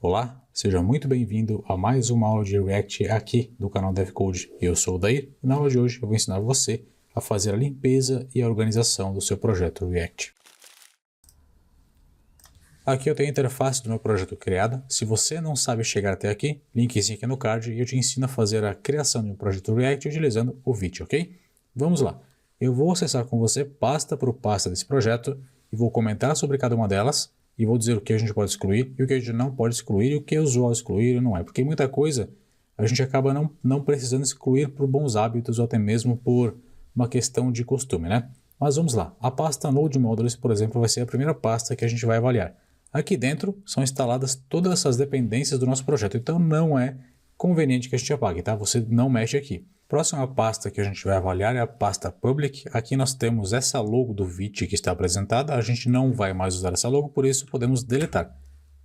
Olá, seja muito bem-vindo a mais uma aula de React aqui do canal DevCode. Eu sou o Dair e na aula de hoje eu vou ensinar você a fazer a limpeza e a organização do seu projeto React. Aqui eu tenho a interface do meu projeto criada. Se você não sabe chegar até aqui, linkzinho aqui no card e eu te ensino a fazer a criação de um projeto React utilizando o Vite, ok? Vamos lá. Eu vou acessar com você pasta por pasta desse projeto e vou comentar sobre cada uma delas. E vou dizer o que a gente pode excluir e o que a gente não pode excluir e o que é usual excluir e não é. Porque muita coisa a gente acaba não precisando excluir por bons hábitos ou até mesmo por uma questão de costume, né? Mas vamos lá. A pasta Node Modules, por exemplo, vai ser a primeira pasta que a gente vai avaliar. Aqui dentro são instaladas todas essas dependências do nosso projeto. Então não é conveniente que a gente apague, tá? Você não mexe aqui. Próxima pasta que a gente vai avaliar é a pasta Public. Aqui nós temos essa logo do Vite que está apresentada. A gente não vai mais usar essa logo, por isso podemos deletar.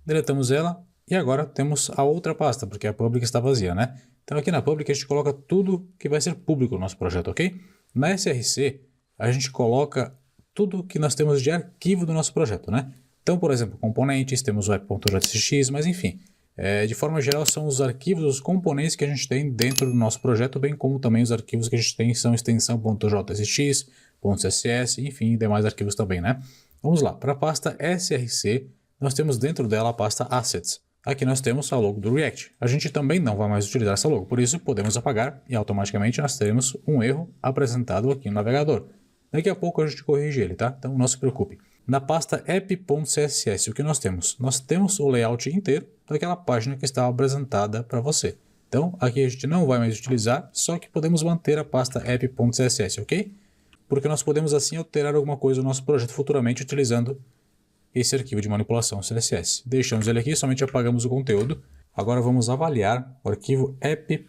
Deletamos ela e agora temos a outra pasta, porque a Public está vazia, né? Então aqui na Public a gente coloca tudo que vai ser público no nosso projeto, ok? Na SRC a gente coloca tudo que nós temos de arquivo do nosso projeto, né? Então, por exemplo, componentes, temos o app.jtx, mas enfim... de forma geral, são os arquivos, os componentes que a gente tem dentro do nosso projeto, bem como também os arquivos que a gente tem são extensão .jtx, .css, enfim, demais arquivos também, né? Vamos lá, para a pasta SRC, nós temos dentro dela a pasta Assets. Aqui nós temos a logo do React. A gente também não vai mais utilizar essa logo, por isso podemos apagar e automaticamente nós teremos um erro apresentado aqui no navegador. Daqui a pouco a gente corrige ele, tá? Então não se preocupe. Na pasta app.css, o que nós temos? Nós temos o layout inteiro daquela página que estava apresentada para você. Então, aqui a gente não vai mais utilizar, só que podemos manter a pasta app.css, ok? Porque nós podemos assim alterar alguma coisa no nosso projeto futuramente utilizando esse arquivo de manipulação CSS. Deixamos ele aqui, somente apagamos o conteúdo. Agora vamos avaliar o arquivo app.jsx.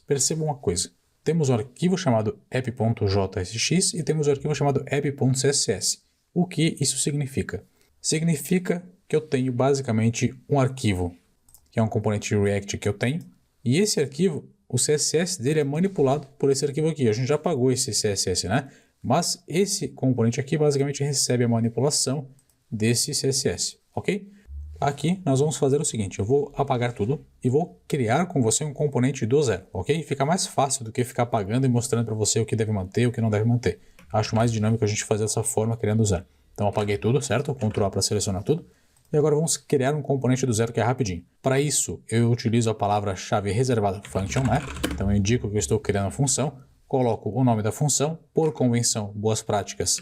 Perceba uma coisa. Temos um arquivo chamado app.jsx e temos um arquivo chamado app.css. O que isso significa? Significa que eu tenho basicamente um arquivo, que é um componente de React que eu tenho, e esse arquivo, o CSS dele é manipulado por esse arquivo aqui. A gente já apagou esse CSS, né? Mas esse componente aqui basicamente recebe a manipulação desse CSS, ok? Aqui nós vamos fazer o seguinte, eu vou apagar tudo e vou criar com você um componente do zero, ok? Fica mais fácil do que ficar apagando e mostrando para você o que deve manter e o que não deve manter. Acho mais dinâmico a gente fazer dessa forma, criando do zero. Então apaguei tudo, certo? Ctrl A para selecionar tudo. E agora vamos criar um componente do zero que é rapidinho. Para isso, eu utilizo a palavra-chave reservada function, né? Então eu indico que eu estou criando a função, coloco o nome da função, por convenção, boas práticas,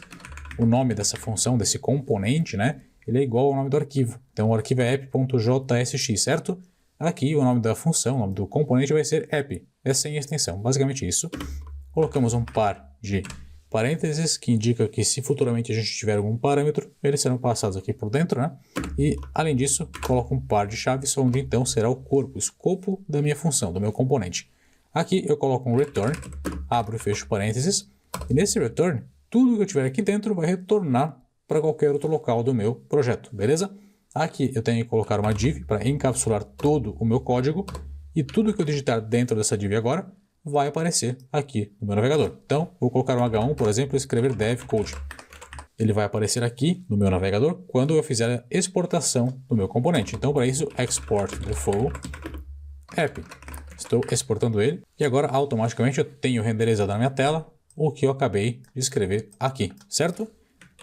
o nome dessa função, desse componente, né? Ele é igual ao nome do arquivo. Então o arquivo é app.jsx, certo? Aqui o nome da função, o nome do componente vai ser app, é sem extensão, basicamente isso. Colocamos um par de parênteses, que indica que se futuramente a gente tiver algum parâmetro, eles serão passados aqui por dentro, né? E além disso, coloco um par de chaves, onde então será o corpo, o escopo da minha função, do meu componente. Aqui eu coloco um return, abro e fecho parênteses, e nesse return, tudo que eu tiver aqui dentro vai retornar para qualquer outro local do meu projeto, beleza? Aqui eu tenho que colocar uma div para encapsular todo o meu código e tudo que eu digitar dentro dessa div agora vai aparecer aqui no meu navegador. Então, vou colocar um H1, por exemplo, e escrever devcode. Ele vai aparecer aqui no meu navegador quando eu fizer a exportação do meu componente. Então, para isso, export default app. Estou exportando ele e agora automaticamente eu tenho renderizado na minha tela o que eu acabei de escrever aqui, certo?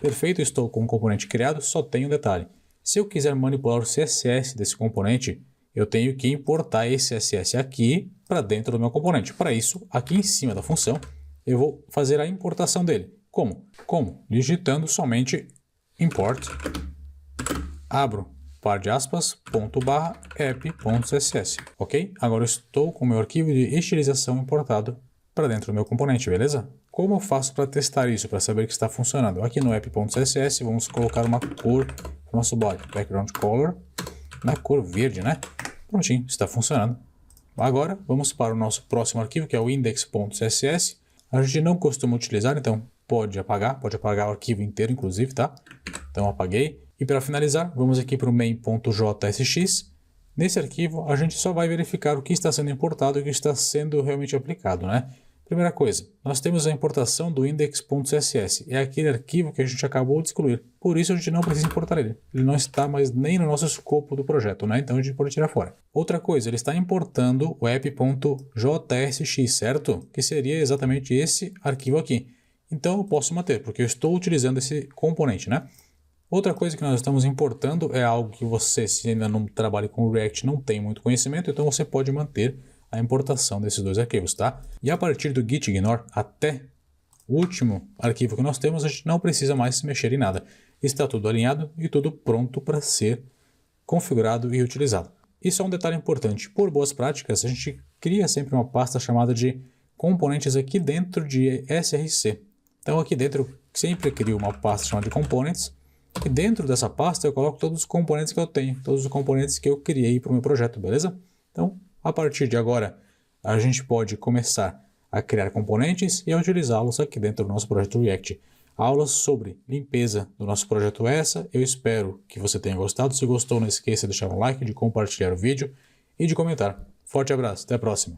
Perfeito, estou com um componente criado, só tem um detalhe. Se eu quiser manipular o CSS desse componente, eu tenho que importar esse CSS aqui para dentro do meu componente. Para isso, aqui em cima da função, eu vou fazer a importação dele. Como? Digitando somente import, abro, par de aspas, ponto barra app.css, ok? Agora eu estou com o meu arquivo de estilização importado para dentro do meu componente, beleza? Como eu faço para testar isso, para saber que está funcionando? Aqui no app.css vamos colocar uma cor para o nosso body, background color, na cor verde, né? Prontinho, está funcionando. Agora vamos para o nosso próximo arquivo, que é o index.css. A gente não costuma utilizar, então pode apagar o arquivo inteiro, inclusive, tá? Então apaguei. E para finalizar, vamos aqui para o main.jsx. Nesse arquivo, a gente só vai verificar o que está sendo importado e o que está sendo realmente aplicado, né? Primeira coisa, nós temos a importação do index.css, é aquele arquivo que a gente acabou de excluir, por isso a gente não precisa importar ele, ele não está mais nem no nosso escopo do projeto, né? Então a gente pode tirar fora. Outra coisa, ele está importando o app.jsx, certo? Que seria exatamente esse arquivo aqui. Então eu posso manter, porque eu estou utilizando esse componente, né? Outra coisa que nós estamos importando é algo que você, se ainda não trabalha com React, não tem muito conhecimento, então você pode manter a importação desses dois arquivos, tá? E a partir do git ignore até o último arquivo que nós temos, a gente não precisa mais mexer em nada. Está tudo alinhado e tudo pronto para ser configurado e utilizado. Isso é um detalhe importante. Por boas práticas, a gente cria sempre uma pasta chamada de componentes aqui dentro de src. Então aqui dentro sempre crio uma pasta chamada de components e dentro dessa pasta eu coloco todos os componentes que eu tenho, todos os componentes que eu criei para o meu projeto, beleza? Então, a partir de agora, a gente pode começar a criar componentes e a utilizá-los aqui dentro do nosso projeto React. Aulas sobre limpeza do nosso projeto é essa. Eu espero que você tenha gostado. Se gostou, não esqueça de deixar um like, de compartilhar o vídeo e de comentar. Forte abraço, até a próxima.